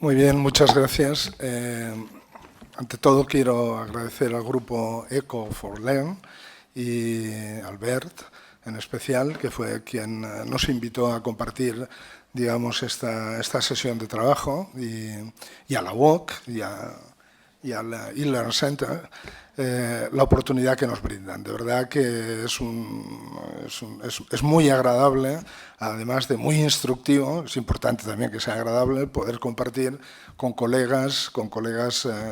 Muy bien, muchas gracias. Ante todo quiero agradecer al grupo Eco for Learn y a Albert en especial, que fue quien nos invitó a compartir, digamos, esta sesión de trabajo, y a la UOC y al eLearn Center, la oportunidad que nos brindan. De verdad que es muy agradable, además de muy instructivo. Es importante también que sea agradable poder compartir con colegas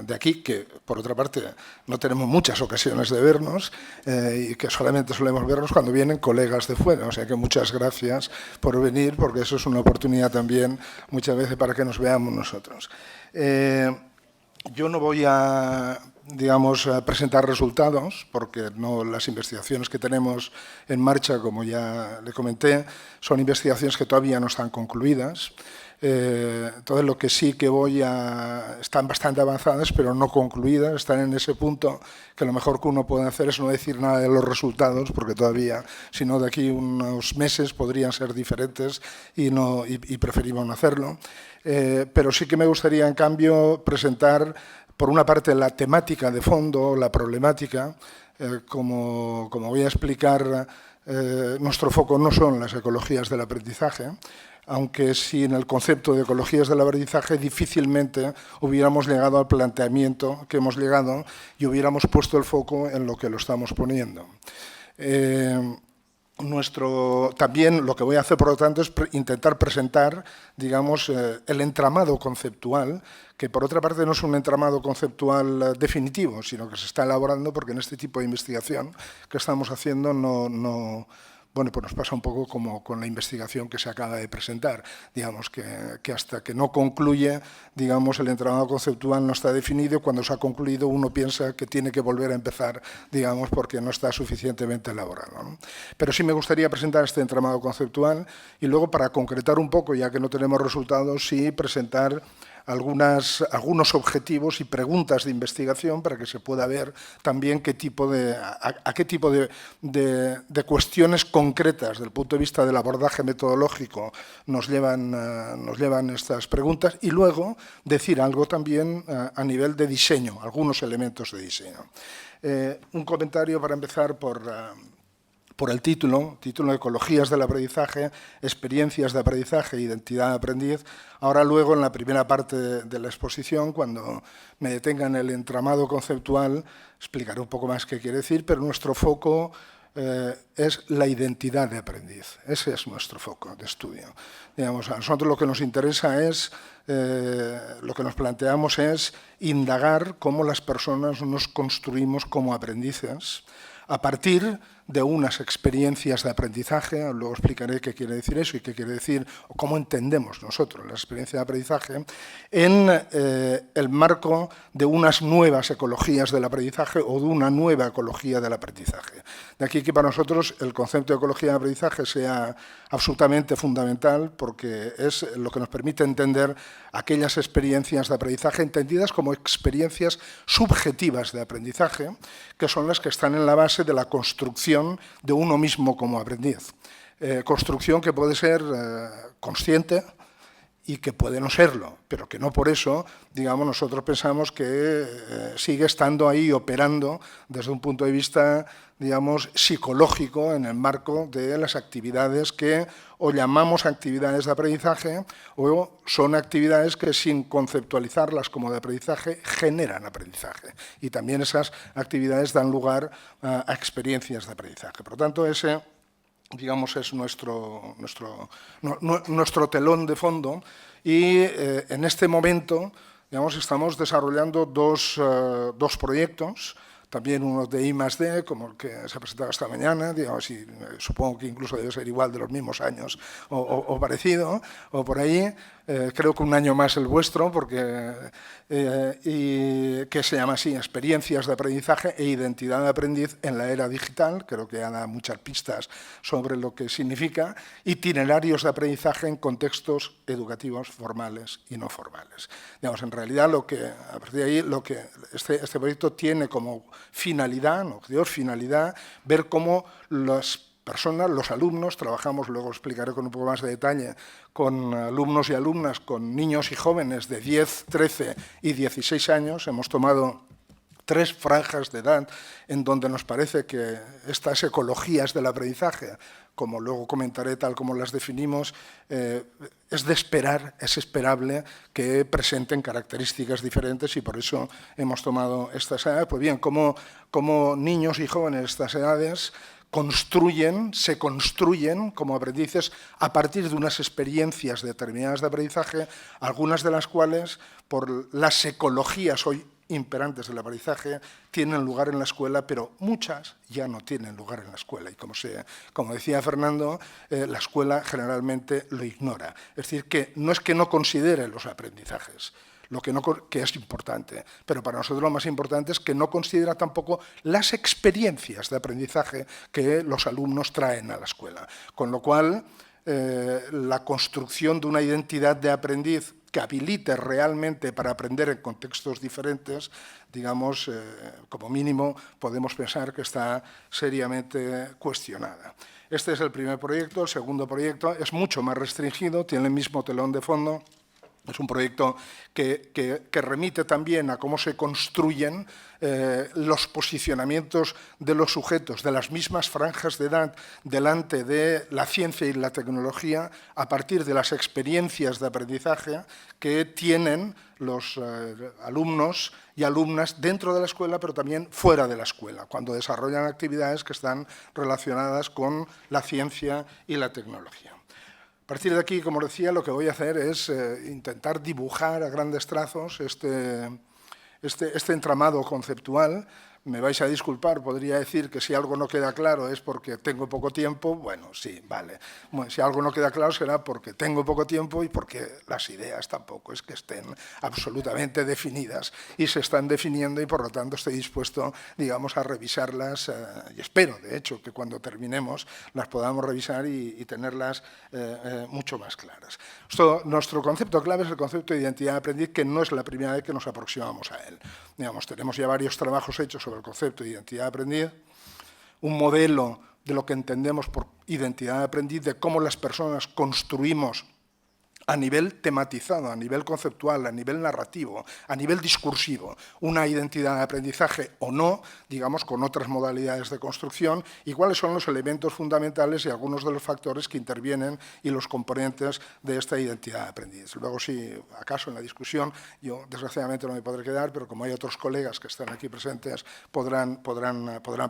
de aquí, que por otra parte no tenemos muchas ocasiones de vernos y que solamente solemos vernos cuando vienen colegas de fuera. O sea que muchas gracias por venir, porque eso es una oportunidad también muchas veces para que nos veamos nosotros. Yo no voy a, digamos, a presentar resultados, porque no, las investigaciones que tenemos en marcha, como ya le comenté, son investigaciones que todavía no están concluidas. Entonces, lo que sí que están bastante avanzadas, pero no concluidas, están en ese punto que lo mejor que uno puede hacer es no decir nada de los resultados, porque todavía, si no, de aquí unos meses podrían ser diferentes y preferimos no hacerlo. Pero sí que me gustaría, en cambio, presentar, por una parte, la temática de fondo, la problemática. Como voy a explicar, nuestro foco no son las ecologías del aprendizaje, aunque sí en el concepto de ecologías del aprendizaje difícilmente hubiéramos llegado al planteamiento que hemos llegado y hubiéramos puesto el foco en lo que lo estamos poniendo. También lo que voy a hacer, por lo tanto, es intentar presentar, digamos, el entramado conceptual, que por otra parte no es un entramado conceptual definitivo, sino que se está elaborando, porque en este tipo de investigación que estamos haciendo bueno, pues nos pasa un poco como con la investigación que se acaba de presentar, digamos que hasta que no concluye, digamos, el entramado conceptual no está definido, y cuando se ha concluido uno piensa que tiene que volver a empezar, digamos, porque no está suficientemente elaborado, ¿no? Pero sí me gustaría presentar este entramado conceptual y luego, para concretar un poco, ya que no tenemos resultados, sí presentar algunos objetivos y preguntas de investigación para que se pueda ver también a qué tipo de cuestiones concretas desde el punto de vista del abordaje metodológico nos llevan estas preguntas, y luego decir algo también a nivel de diseño, algunos elementos de diseño. Un comentario para empezar por el título Ecologías del aprendizaje, experiencias de aprendizaje e identidad de aprendiz. Ahora luego, en la primera parte de la exposición, cuando me detenga en el entramado conceptual, explicaré un poco más qué quiere decir, pero nuestro foco es la identidad de aprendiz. Ese es nuestro foco de estudio. Digamos, a nosotros lo que nos interesa es, lo que nos planteamos es indagar cómo las personas nos construimos como aprendices a partir de unas experiencias de aprendizaje. Luego explicaré qué quiere decir eso y qué quiere decir, o cómo entendemos nosotros la experiencia de aprendizaje, en el marco de unas nuevas ecologías del aprendizaje o de una nueva ecología del aprendizaje. De aquí que para nosotros el concepto de ecología del aprendizaje sea absolutamente fundamental, porque es lo que nos permite entender aquellas experiencias de aprendizaje entendidas como experiencias subjetivas de aprendizaje, que son las que están en la base de la construcción de uno mismo como aprendiz. Construcción que puede ser consciente y que puede no serlo, pero que no por eso, digamos, nosotros pensamos que sigue estando ahí operando desde un punto de vista, digamos, psicológico, en el marco de las actividades que o llamamos actividades de aprendizaje, o son actividades que, sin conceptualizarlas como de aprendizaje, generan aprendizaje. Y también esas actividades dan lugar a experiencias de aprendizaje. Por lo tanto, ese, digamos, es nuestro telón de fondo, y en este momento, digamos, estamos desarrollando dos proyectos, también uno de I+D, como el que se ha presentado esta mañana, digamos, y supongo que incluso debe ser igual de los mismos años o parecido, o por ahí. Creo que un año más el vuestro, y que se llama así, Experiencias de aprendizaje e identidad de aprendiz en la era digital. Creo que ya da muchas pistas sobre lo que significa. Itinerarios de aprendizaje en contextos educativos formales y no formales. Digamos, en realidad, a partir de ahí, este proyecto tiene como finalidad, ver cómo las personas, los alumnos, trabajamos, luego explicaré con un poco más de detalle, con alumnos y alumnas, con niños y jóvenes de 10, 13 y 16 años. Hemos tomado 3 franjas de edad en donde nos parece que estas ecologías del aprendizaje, como luego comentaré tal como las definimos, es de esperar, es esperable que presenten características diferentes y por eso hemos tomado estas edades. Pues bien, como niños y jóvenes de estas edades se construyen como aprendices a partir de unas experiencias determinadas de aprendizaje, algunas de las cuales, por las ecologías hoy imperantes del aprendizaje, tienen lugar en la escuela, pero muchas ya no tienen lugar en la escuela. Y como decía Fernando, la escuela generalmente lo ignora. Es decir, que no es que no considere los aprendizajes, que es importante, pero para nosotros lo más importante es que no considera tampoco las experiencias de aprendizaje que los alumnos traen a la escuela. Con lo cual, la construcción de una identidad de aprendiz que habilite realmente para aprender en contextos diferentes, digamos, como mínimo, podemos pensar que está seriamente cuestionada. Este es el primer proyecto. El segundo proyecto es mucho más restringido, tiene el mismo telón de fondo. Es un proyecto que remite también a cómo se construyen los posicionamientos de los sujetos de las mismas franjas de edad delante de la ciencia y la tecnología a partir de las experiencias de aprendizaje que tienen los alumnos y alumnas dentro de la escuela, pero también fuera de la escuela, cuando desarrollan actividades que están relacionadas con la ciencia y la tecnología. A partir de aquí, como decía, lo que voy a hacer es intentar dibujar a grandes trazos este entramado conceptual. Me vais a disculpar, podría decir que si algo no queda claro es porque tengo poco tiempo. Bueno, sí, vale. Bueno, si algo no queda claro será porque tengo poco tiempo y porque las ideas tampoco es que estén absolutamente definidas y se están definiendo y por lo tanto estoy dispuesto, digamos, a revisarlas y espero, de hecho, que cuando terminemos las podamos revisar y tenerlas mucho más claras. Nuestro concepto clave es el concepto de identidad de aprendiz, que no es la primera vez que nos aproximamos a él. Digamos, tenemos ya varios trabajos hechos sobre el concepto de identidad de aprendiz, un modelo de lo que entendemos por identidad de aprendiz, de cómo las personas construimos a nivel tematizado, a nivel conceptual, a nivel narrativo, a nivel discursivo, una identidad de aprendizaje o no, digamos, con otras modalidades de construcción, y cuáles son los elementos fundamentales y algunos de los factores que intervienen y los componentes de esta identidad de aprendiz. Luego, si acaso en la discusión, yo desgraciadamente no me podré quedar, pero como hay otros colegas que están aquí presentes, podrán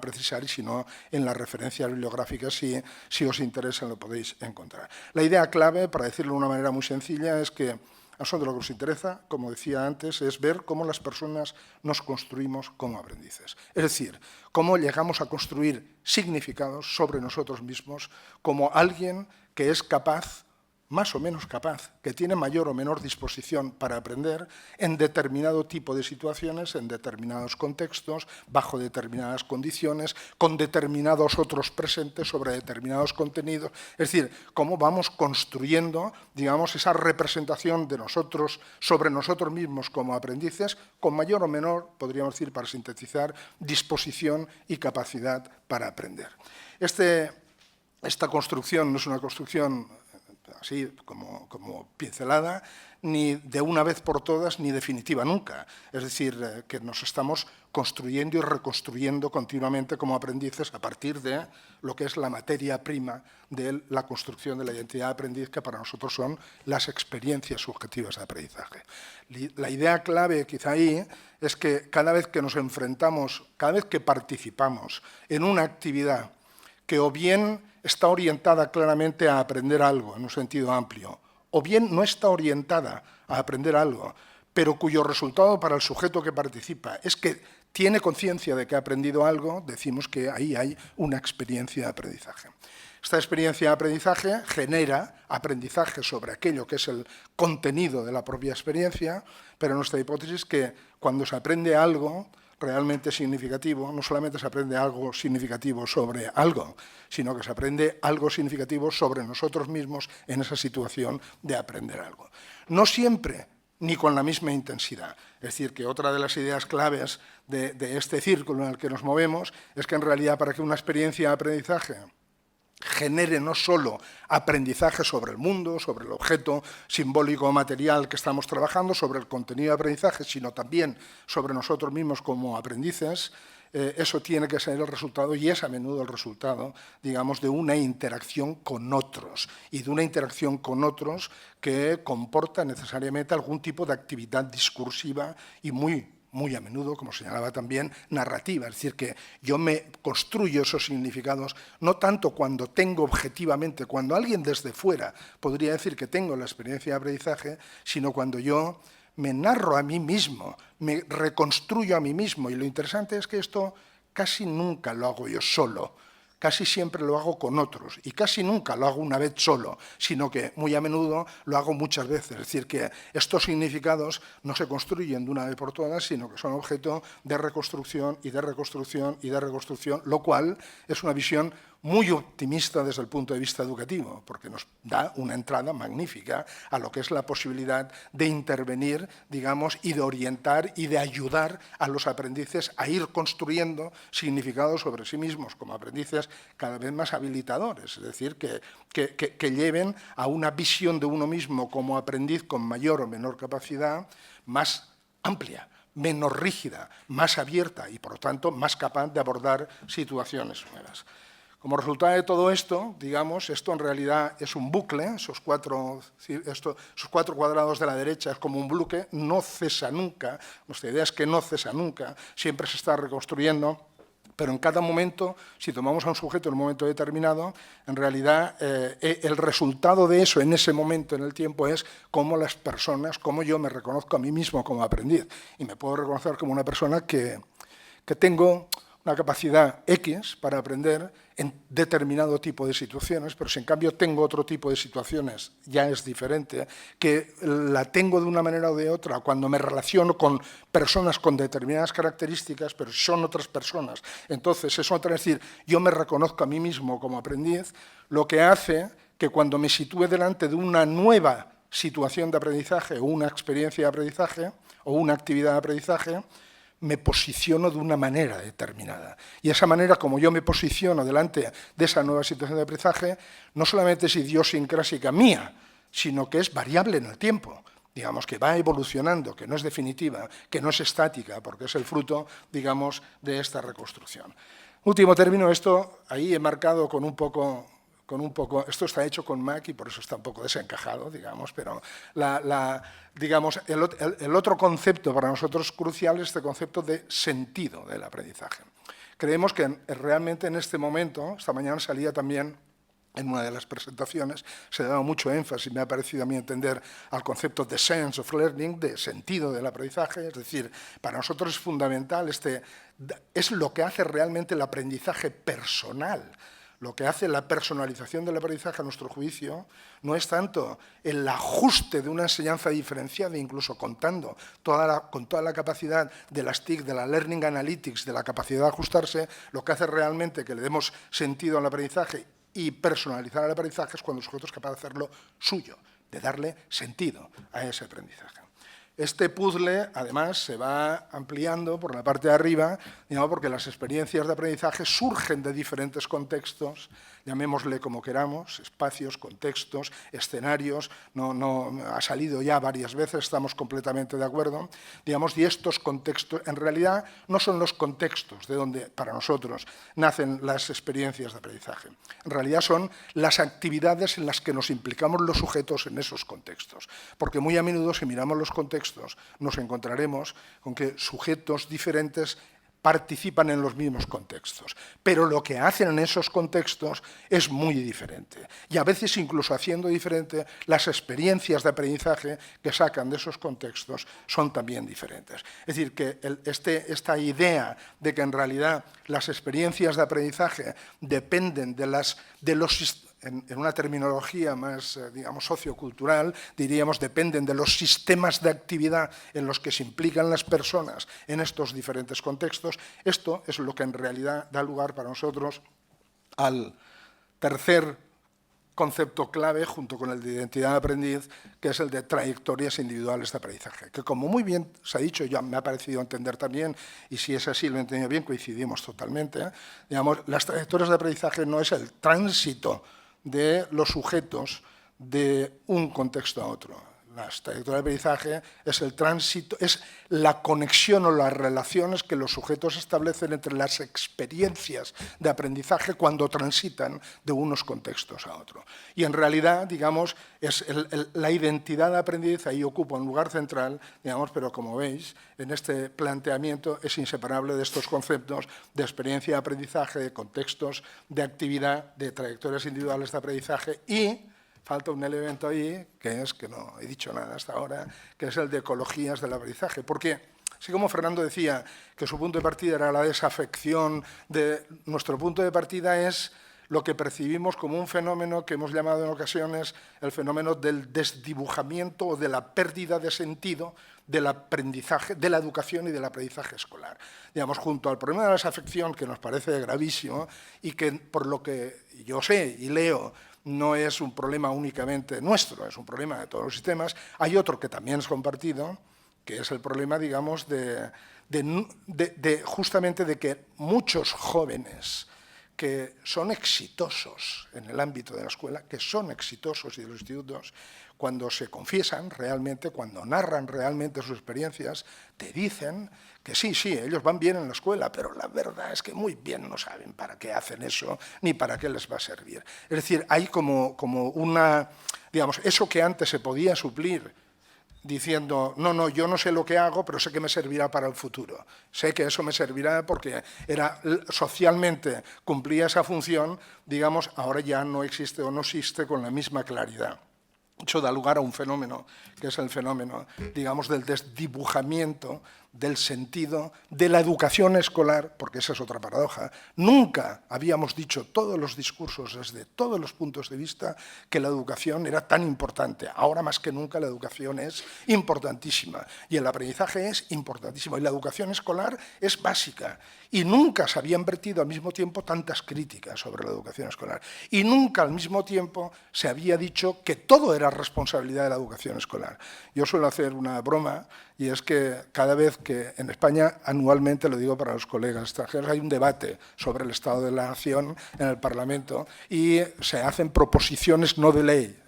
precisar, y si no, en las referencias bibliográficas, si os interesa, lo podéis encontrar. La idea clave, para decirlo de una manera muy sencilla, es que a nosotros lo que nos interesa, como decía antes, es ver cómo las personas nos construimos como aprendices. Es decir, cómo llegamos a construir significados sobre nosotros mismos como alguien que es capaz, más o menos capaz, que tiene mayor o menor disposición para aprender en determinado tipo de situaciones, en determinados contextos, bajo determinadas condiciones, con determinados otros presentes sobre determinados contenidos. Es decir, cómo vamos construyendo, digamos, esa representación de nosotros sobre nosotros mismos como aprendices, con mayor o menor, podríamos decir, para sintetizar, disposición y capacidad para aprender. Esta construcción no es una construcción así como pincelada, ni de una vez por todas, ni definitiva nunca. Es decir, que nos estamos construyendo y reconstruyendo continuamente como aprendices a partir de lo que es la materia prima de la construcción de la identidad de aprendiz, que para nosotros son las experiencias subjetivas de aprendizaje. La idea clave quizá ahí es que cada vez que nos enfrentamos, cada vez que participamos en una actividad que o bien está orientada claramente a aprender algo en un sentido amplio, o bien no está orientada a aprender algo, pero cuyo resultado para el sujeto que participa es que tiene conciencia de que ha aprendido algo, decimos que ahí hay una experiencia de aprendizaje. Esta experiencia de aprendizaje genera aprendizaje sobre aquello que es el contenido de la propia experiencia, pero nuestra hipótesis es que cuando se aprende algo realmente significativo, no solamente se aprende algo significativo sobre algo, sino que se aprende algo significativo sobre nosotros mismos en esa situación de aprender algo. No siempre, ni con la misma intensidad. Es decir, que otra de las ideas claves de este círculo en el que nos movemos es que en realidad para que una experiencia de aprendizaje genere no solo aprendizaje sobre el mundo, sobre el objeto simbólico o material que estamos trabajando, sobre el contenido de aprendizaje, sino también sobre nosotros mismos como aprendices. Eso tiene que ser el resultado, y es a menudo el resultado, digamos, de una interacción con otros, y de una interacción con otros que comporta necesariamente algún tipo de actividad discursiva y muy a menudo, como señalaba también, narrativa. Es decir, que yo me construyo esos significados no tanto cuando tengo objetivamente, cuando alguien desde fuera podría decir que tengo la experiencia de aprendizaje, sino cuando yo me narro a mí mismo, me reconstruyo a mí mismo. Y lo interesante es que esto casi nunca lo hago yo solo, casi siempre lo hago con otros, y casi nunca lo hago una vez solo, sino que muy a menudo lo hago muchas veces. Es decir, que estos significados no se construyen de una vez por todas, sino que son objeto de reconstrucción y de reconstrucción y de reconstrucción, lo cual es una visión muy optimista desde el punto de vista educativo, porque nos da una entrada magnífica a lo que es la posibilidad de intervenir, digamos, y de orientar y de ayudar a los aprendices a ir construyendo significados sobre sí mismos como aprendices cada vez más habilitadores, es decir, que lleven a una visión de uno mismo como aprendiz con mayor o menor capacidad, más amplia, menos rígida, más abierta y, por lo tanto, más capaz de abordar situaciones nuevas. Como resultado de todo esto, digamos, esto en realidad es un bucle, esos cuatro cuadrados de la derecha es como un bucle, no cesa nunca, nuestra idea es que no cesa nunca, siempre se está reconstruyendo, pero en cada momento, si tomamos a un sujeto en un momento determinado, en realidad el resultado de eso en ese momento en el tiempo es cómo las personas, cómo yo me reconozco a mí mismo como aprendiz, y me puedo reconocer como una persona que tengo una capacidad X para aprender en determinado tipo de situaciones, pero si en cambio tengo otro tipo de situaciones, ya es diferente, que la tengo de una manera o de otra cuando me relaciono con personas con determinadas características, pero son otras personas. Entonces, es otra, es decir, yo me reconozco a mí mismo como aprendiz, lo que hace que cuando me sitúe delante de una nueva situación de aprendizaje o una experiencia de aprendizaje o una actividad de aprendizaje, me posiciono de una manera determinada. Y esa manera, como yo me posiciono delante de esa nueva situación de aprendizaje, no solamente es idiosincrásica mía, sino que es variable en el tiempo. Digamos, que va evolucionando, que no es definitiva, que no es estática, porque es el fruto, digamos, de esta reconstrucción. Último término, esto ahí he marcado con un poco, esto está hecho con Mac y por eso está un poco desencajado, digamos, pero digamos, el otro concepto para nosotros crucial es este concepto de sentido del aprendizaje. Creemos que realmente en este momento, esta mañana salía también en una de las presentaciones, se daba mucho énfasis, me ha parecido a mí entender, al concepto de sense of learning, de sentido del aprendizaje, es decir, para nosotros es fundamental, es lo que hace realmente el aprendizaje personal. Lo que hace la personalización del aprendizaje, a nuestro juicio, no es tanto el ajuste de una enseñanza diferenciada, incluso contando con toda la capacidad de las TIC, de la Learning Analytics, de la capacidad de ajustarse, lo que hace realmente que le demos sentido al aprendizaje y personalizar el aprendizaje es cuando el sujeto es capaz de hacerlo suyo, de darle sentido a ese aprendizaje. Este puzzle, además, se va ampliando por la parte de arriba, digamos, porque las experiencias de aprendizaje surgen de diferentes contextos, llamémosle como queramos, espacios, contextos, escenarios, no ha salido ya varias veces, estamos completamente de acuerdo, digamos, y estos contextos, en realidad, no son los contextos de donde, para nosotros, nacen las experiencias de aprendizaje. En realidad son las actividades en las que nos implicamos los sujetos en esos contextos, porque muy a menudo, si miramos los contextos, nos encontraremos con que sujetos diferentes participan en los mismos contextos, pero lo que hacen en esos contextos es muy diferente y a veces incluso haciendo diferente las experiencias de aprendizaje que sacan de esos contextos son también diferentes. Es decir, que esta idea de que en realidad las experiencias de aprendizaje dependen de los en una terminología más, digamos, sociocultural, diríamos, dependen de los sistemas de actividad en los que se implican las personas en estos diferentes contextos. Esto es lo que en realidad da lugar para nosotros al tercer concepto clave junto con el de identidad de aprendiz, que es el de trayectorias individuales de aprendizaje, que como muy bien se ha dicho, ya me ha parecido entender también, y si es así, lo he entendido bien, coincidimos totalmente, digamos, las trayectorias de aprendizaje no es el tránsito de los sujetos de un contexto a otro. Las trayectorias de aprendizaje es el tránsito, es la conexión o las relaciones que los sujetos establecen entre las experiencias de aprendizaje cuando transitan de unos contextos a otros. Y en realidad, digamos, es la identidad de aprendiz ahí ocupa un lugar central, digamos, pero como veis, en este planteamiento es inseparable de estos conceptos de experiencia de aprendizaje, de contextos de actividad, de trayectorias individuales de aprendizaje y falta un elemento ahí, que es, que no he dicho nada hasta ahora, que es el de ecologías del aprendizaje. Porque, así como Fernando decía que su punto de partida era la desafección, nuestro punto de partida es lo que percibimos como un fenómeno que hemos llamado en ocasiones el fenómeno del desdibujamiento o de la pérdida de sentido del aprendizaje, de la educación y del aprendizaje escolar. Digamos, junto al problema de la desafección, que nos parece gravísimo y que, por lo que yo sé y leo, no es un problema únicamente nuestro, es un problema de todos los sistemas. Hay otro que también es compartido, que es el problema, digamos, justamente de que muchos jóvenes que son exitosos en el ámbito de la escuela, que son exitosos y de los institutos, cuando se confiesan realmente, cuando narran realmente sus experiencias, te dicen que sí, ellos van bien en la escuela, pero la verdad es que muy bien no saben para qué hacen eso, ni para qué les va a servir. Es decir, hay como una, digamos, eso que antes se podía suplir diciendo, no, yo no sé lo que hago, pero sé que me servirá para el futuro. Sé que eso me servirá porque socialmente cumplía esa función, digamos, ahora ya no existe o no existe con la misma claridad. Eso da lugar a un fenómeno, que es el fenómeno, digamos, del desdibujamiento del sentido de la educación escolar, porque esa es otra paradoja. Nunca habíamos dicho todos los discursos desde todos los puntos de vista que la educación era tan importante. Ahora más que nunca la educación es importantísima y el aprendizaje es importantísimo y la educación escolar es básica y nunca se habían vertido al mismo tiempo tantas críticas sobre la educación escolar y nunca al mismo tiempo se había dicho que todo era responsabilidad de la educación escolar. Yo suelo hacer una broma y es que cada vez que en España, anualmente, lo digo para los colegas extranjeros, hay un debate sobre el estado de la nación en el Parlamento y se hacen proposiciones no de ley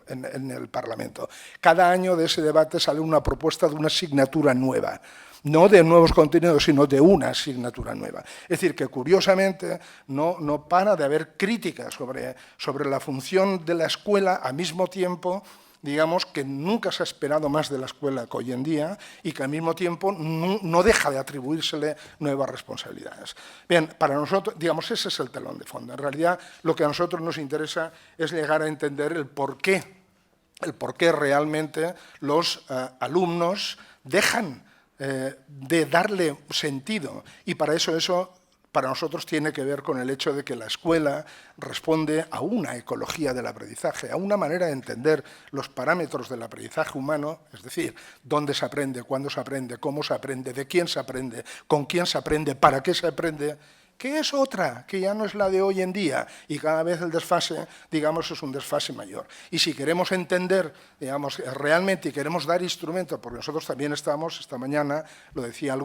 en el Parlamento. Cada año de ese debate sale una propuesta de una asignatura nueva. No de nuevos contenidos, sino de una asignatura nueva. Es decir, que curiosamente no para de haber críticas sobre la función de la escuela al mismo tiempo, digamos, que nunca se ha esperado más de la escuela que hoy en día y que al mismo tiempo no deja de atribuírsele nuevas responsabilidades. Bien, para nosotros, digamos, ese es el telón de fondo. En realidad, lo que a nosotros nos interesa es llegar a entender el por qué realmente los alumnos dejan de darle sentido y para eso para nosotros tiene que ver con el hecho de que la escuela responde a una ecología del aprendizaje, a una manera de entender los parámetros del aprendizaje humano, es decir, dónde se aprende, cuándo se aprende, cómo se aprende, de quién se aprende, con quién se aprende, para qué se aprende, que es otra, que ya no es la de hoy en día y cada vez el desfase, digamos, es un desfase mayor. Y si queremos entender, digamos, realmente y queremos dar instrumentos, porque nosotros también estamos, esta mañana, lo decía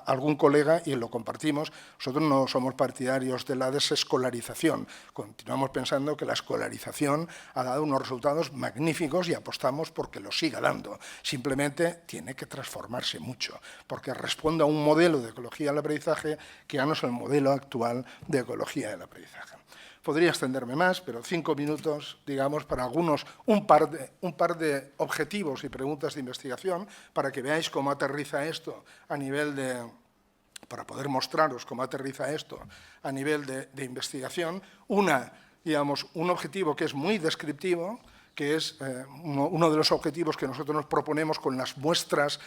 algún colega y lo compartimos, nosotros no somos partidarios de la desescolarización, continuamos pensando que la escolarización ha dado unos resultados magníficos y apostamos porque lo siga dando. Simplemente tiene que transformarse mucho, porque responde a un modelo de ecología del aprendizaje que ya no es el modelo actual de ecología del aprendizaje. Podría extenderme más, pero 5 minutos, digamos, para algunos, un par de objetivos y preguntas de investigación para que veáis cómo aterriza esto a nivel de, para poder mostraros cómo aterriza esto a nivel de investigación. Digamos, un objetivo que es muy descriptivo, que es uno de los objetivos que nosotros nos proponemos con las muestras,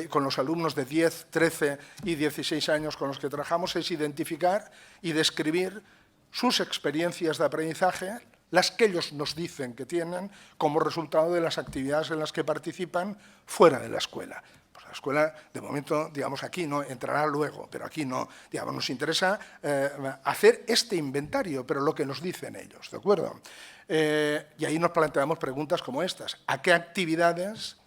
con los alumnos de 10, 13 y 16 años con los que trabajamos, es identificar y describir sus experiencias de aprendizaje, las que ellos nos dicen que tienen, como resultado de las actividades en las que participan fuera de la escuela. Pues La escuela, de momento, digamos, aquí no, entrará luego, pero aquí no. Digamos, nos interesa hacer este inventario, pero lo que nos dicen ellos, ¿de acuerdo? Y ahí nos planteamos preguntas como estas. ¿A qué actividades?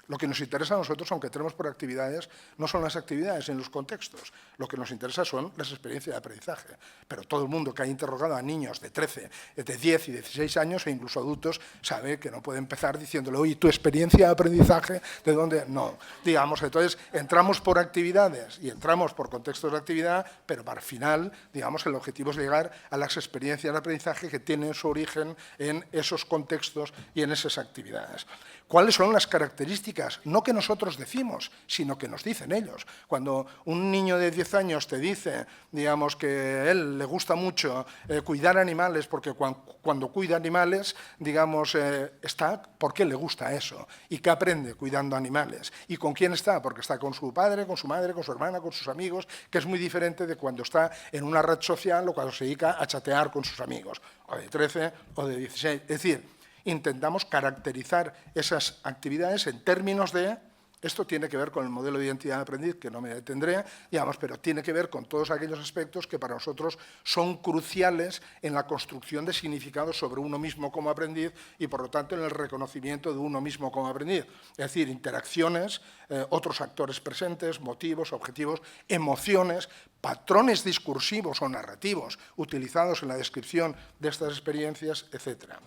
Lo que nos interesa a nosotros, aunque tenemos por actividades, no son las actividades en los contextos. Lo que nos interesa son las experiencias de aprendizaje. Pero todo el mundo que ha interrogado a niños de 13, de 10 y 16 años, e incluso adultos, sabe que no puede empezar diciéndole, oye, ¿tu experiencia de aprendizaje de dónde? No. Digamos, entonces, entramos por actividades y entramos por contextos de actividad, pero para el final, digamos, el objetivo es llegar a las experiencias de aprendizaje que tienen su origen en esos contextos y en esas actividades. ¿Cuáles son las características? No que nosotros decimos, sino que nos dicen ellos. Cuando un niño de 10 años te dice, digamos, que a él le gusta mucho cuidar animales, porque cuando cuida animales, digamos, está porque le gusta eso. ¿Y qué aprende cuidando animales? ¿Y con quién está? Porque está con su padre, con su madre, con su hermana, con sus amigos, que es muy diferente de cuando está en una red social o cuando se dedica a chatear con sus amigos, o de 13 o de 16. Es decir, intentamos caracterizar esas actividades en términos de, esto tiene que ver con el modelo de identidad de aprendiz, que no me detendré, digamos, pero tiene que ver con todos aquellos aspectos que para nosotros son cruciales en la construcción de significados sobre uno mismo como aprendiz y, por lo tanto, en el reconocimiento de uno mismo como aprendiz. Es decir, interacciones, otros actores presentes, motivos, objetivos, emociones, patrones discursivos o narrativos utilizados en la descripción de estas experiencias, etcétera.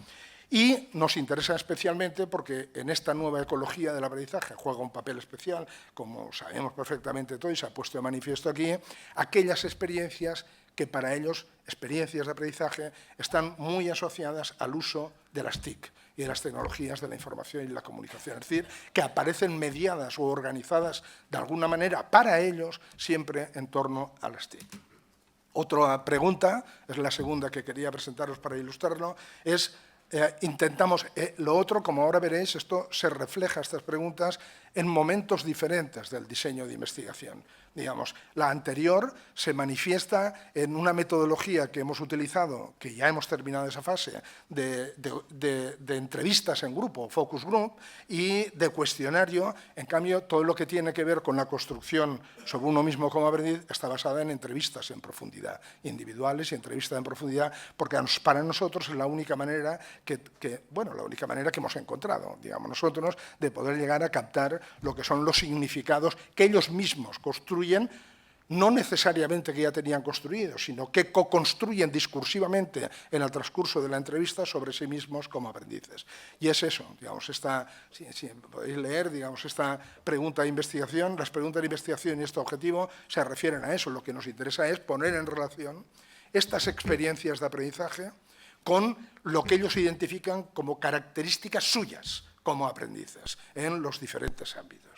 Y nos interesa especialmente porque en esta nueva ecología del aprendizaje juega un papel especial, como sabemos perfectamente todo y se ha puesto de manifiesto aquí, aquellas experiencias que para ellos, experiencias de aprendizaje, están muy asociadas al uso de las TIC y de las tecnologías de la información y la comunicación. Es decir, que aparecen mediadas o organizadas de alguna manera para ellos siempre en torno a las TIC. Otra pregunta, es la segunda que quería presentaros para ilustrarlo, es intentamos, lo otro, como ahora veréis, esto se refleja, estas preguntas, en momentos diferentes del diseño de investigación. Digamos, la anterior se manifiesta en una metodología que hemos utilizado, que ya hemos terminado esa fase, de entrevistas en grupo, focus group, y de cuestionario. En cambio, todo lo que tiene que ver con la construcción sobre uno mismo como aprendiz está basada en entrevistas en profundidad, individuales y entrevistas en profundidad, porque para nosotros es la única manera la única manera que hemos encontrado, digamos, nosotros, de poder llegar a captar lo que son los significados que ellos mismos construyen, no necesariamente que ya tenían construidos, sino que co-construyen discursivamente en el transcurso de la entrevista sobre sí mismos como aprendices. Y es eso, digamos, si podéis leer, digamos, esta pregunta de investigación, las preguntas de investigación y este objetivo se refieren a eso. Lo que nos interesa es poner en relación estas experiencias de aprendizaje con lo que ellos identifican como características suyas como aprendices en los diferentes ámbitos.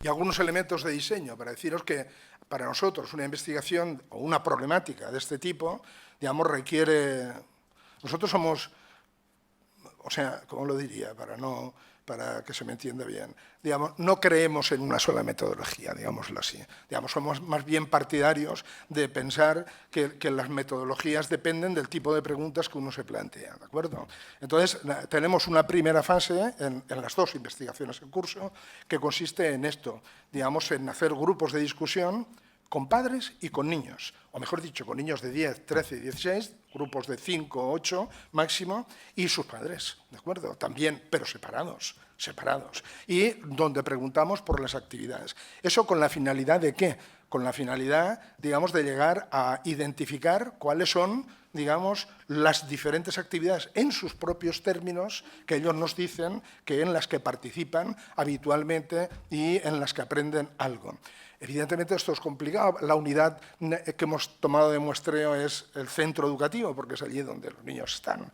Y algunos elementos de diseño para deciros que para nosotros una investigación o una problemática de este tipo, digamos, requiere... Nosotros somos, o sea, ¿cómo lo diría? Para que se me entienda bien. Digamos, no creemos en una sola metodología, digámoslo así. Digamos, somos más bien partidarios de pensar que las metodologías dependen del tipo de preguntas que uno se plantea, ¿de acuerdo? Entonces, tenemos una primera fase en las dos investigaciones en curso que consiste en esto, digamos, en hacer grupos de discusión con padres y con niños, o mejor dicho, con niños de 10, 13 y 16, grupos de 5 o 8 máximo, y sus padres, ¿de acuerdo? También, pero separados, y donde preguntamos por las actividades. ¿Eso con la finalidad de qué? Con la finalidad, digamos, de llegar a identificar cuáles son, digamos, las diferentes actividades en sus propios términos que ellos nos dicen que en las que participan habitualmente y en las que aprenden algo. Evidentemente esto es complicado. La unidad que hemos tomado de muestreo es el centro educativo, porque es allí donde los niños están.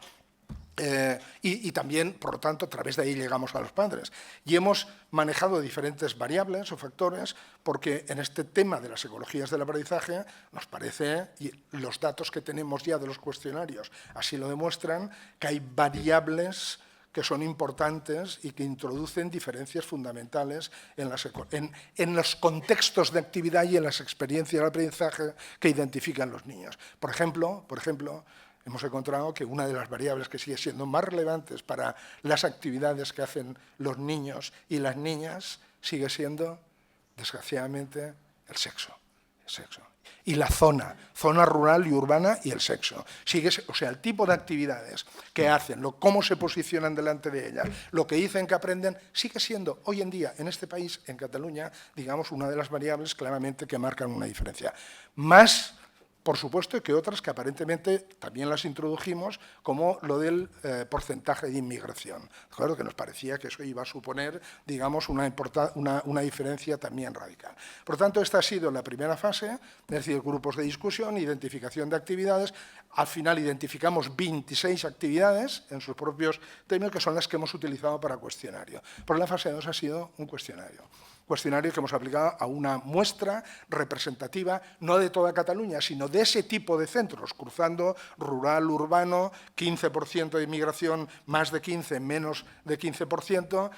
Y también, por lo tanto, a través de ahí llegamos a los padres. Y hemos manejado diferentes variables o factores porque en este tema de las ecologías del aprendizaje nos parece, y los datos que tenemos ya de los cuestionarios así lo demuestran, que hay variables que son importantes y que introducen diferencias fundamentales en los contextos de actividad y en las experiencias de aprendizaje que identifican los niños. Por ejemplo, hemos encontrado que una de las variables que sigue siendo más relevantes para las actividades que hacen los niños y las niñas sigue siendo, desgraciadamente, el sexo. Y la zona rural y urbana y el sexo. O sea, el tipo de actividades que hacen, cómo se posicionan delante de ellas, lo que dicen que aprenden, sigue siendo hoy en día en este país, en Cataluña, digamos, una de las variables claramente que marcan una diferencia. Más, por supuesto, que otras que aparentemente también las introdujimos, como lo del porcentaje de inmigración, ¿de acuerdo? Que nos parecía que eso iba a suponer, digamos, una diferencia también radical. Por lo tanto, esta ha sido la primera fase, es decir, grupos de discusión, identificación de actividades. Al final identificamos 26 actividades en sus propios términos, que son las que hemos utilizado para cuestionario. Por la fase 2 ha sido un cuestionario que hemos aplicado a una muestra representativa, no de toda Cataluña, sino de ese tipo de centros, cruzando rural, urbano, 15% de inmigración, más de 15, menos de 15%,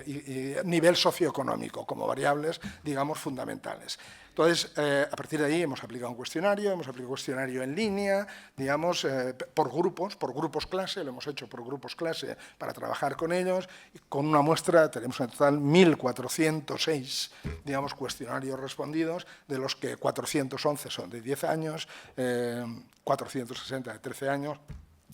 y nivel socioeconómico como variables, digamos, fundamentales. Entonces, a partir de ahí hemos aplicado un cuestionario en línea, digamos, por grupos clase, lo hemos hecho por grupos clase para trabajar con ellos, y con una muestra tenemos en total 1.406, digamos, cuestionarios respondidos, de los que 411 son de 10 años, 460 de 13 años,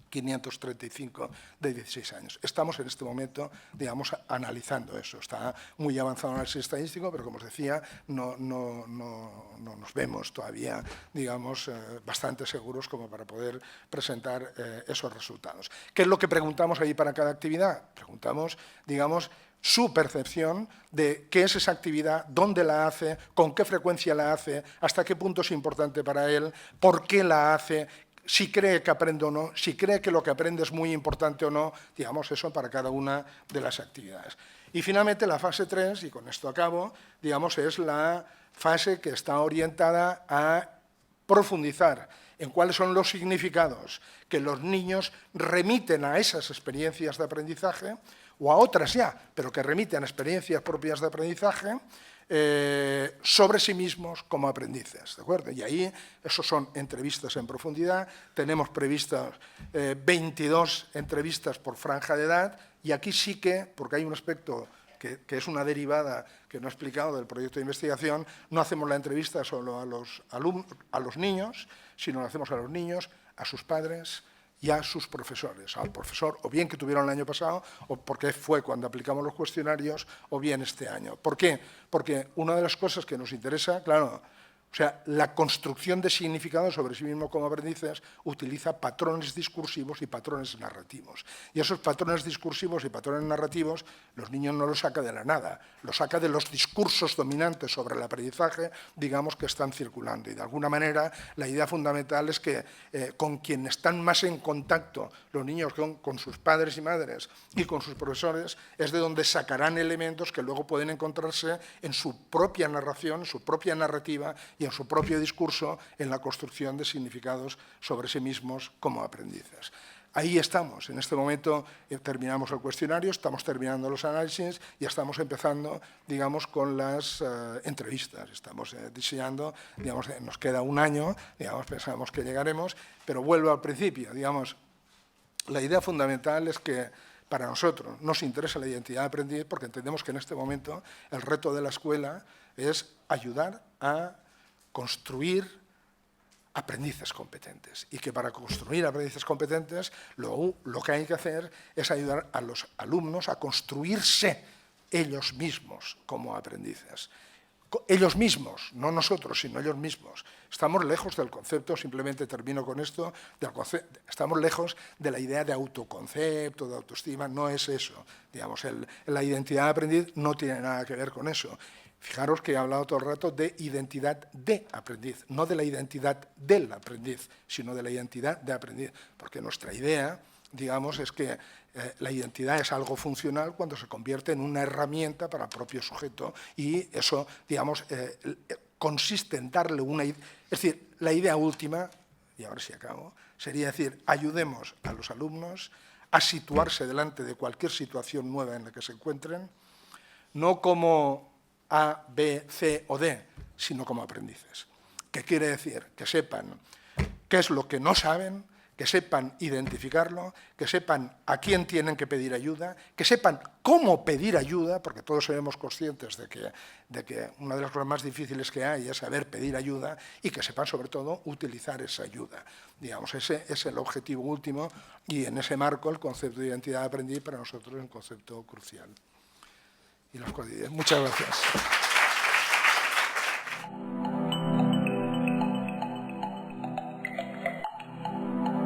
535 de 16 años. Estamos en este momento, digamos, analizando eso. Está muy avanzado el análisis estadístico, pero como os decía, no nos vemos todavía, digamos, bastante seguros como para poder presentar esos resultados. ¿Qué es lo que preguntamos ahí para cada actividad? Preguntamos, digamos, su percepción de qué es esa actividad, dónde la hace, con qué frecuencia la hace, hasta qué punto es importante para él, por qué la hace, si cree que aprende o no, si cree que lo que aprende es muy importante o no, digamos, eso para cada una de las actividades. Y finalmente la fase 3, y con esto acabo, digamos, es la fase que está orientada a profundizar en cuáles son los significados que los niños remiten a esas experiencias de aprendizaje, o a otras ya, pero que remiten a experiencias propias de aprendizaje, sobre sí mismos como aprendices, ¿de acuerdo? Y ahí, eso son entrevistas en profundidad, tenemos previstas 22 entrevistas por franja de edad, y aquí sí que, porque hay un aspecto que es una derivada que no he explicado del proyecto de investigación, no hacemos la entrevista solo a los niños, sino lo hacemos a los niños, a sus padres, y a sus profesores, al profesor, o bien que tuvieron el año pasado, o porque fue cuando aplicamos los cuestionarios, o bien este año. ¿Por qué? Porque una de las cosas que nos interesa, claro, o sea, la construcción de significado sobre sí mismo como aprendices utiliza patrones discursivos y patrones narrativos. Y esos patrones discursivos y patrones narrativos los niños no los saca de la nada, los saca de los discursos dominantes sobre el aprendizaje, digamos, que están circulando. Y de alguna manera la idea fundamental es que con quien están más en contacto los niños con sus padres y madres y con sus profesores es de donde sacarán elementos que luego pueden encontrarse en su propia narración, en su propia narrativa y en su propio discurso en la construcción de significados sobre sí mismos como aprendices. Ahí estamos, en este momento terminamos el cuestionario, estamos terminando los análisis y estamos empezando, digamos, con las entrevistas. Estamos diseñando, digamos, nos queda un año, digamos, pensamos que llegaremos, pero vuelvo al principio, digamos, la idea fundamental es que para nosotros nos interesa la identidad de aprendiz porque entendemos que en este momento el reto de la escuela es ayudar a construir aprendices competentes y que para construir aprendices competentes lo que hay que hacer es ayudar a los alumnos a construirse ellos mismos como aprendices. Ellos mismos, no nosotros, sino ellos mismos. Estamos lejos del concepto, simplemente termino con esto, estamos lejos de la idea de autoconcepto, de autoestima, no es eso. Digamos, la identidad de aprendiz no tiene nada que ver con eso. Fijaros que he hablado todo el rato de identidad de aprendiz, no de la identidad del aprendiz, sino de la identidad de aprendiz, porque nuestra idea, digamos, es que la identidad es algo funcional cuando se convierte en una herramienta para el propio sujeto y eso, digamos, consiste en darle una idea. Es decir, la idea última, y ahora sí acabo, sería decir, ayudemos a los alumnos a situarse delante de cualquier situación nueva en la que se encuentren, no como A, B, C o D, sino como aprendices. ¿Qué quiere decir? Que sepan qué es lo que no saben, que sepan identificarlo, que sepan a quién tienen que pedir ayuda, que sepan cómo pedir ayuda, porque todos somos conscientes de que una de las cosas más difíciles que hay es saber pedir ayuda, y que sepan sobre todo utilizar esa ayuda. Digamos, ese es el objetivo último, y en ese marco el concepto de identidad de aprendiz para nosotros es un concepto crucial. Y los códices. Muchas gracias.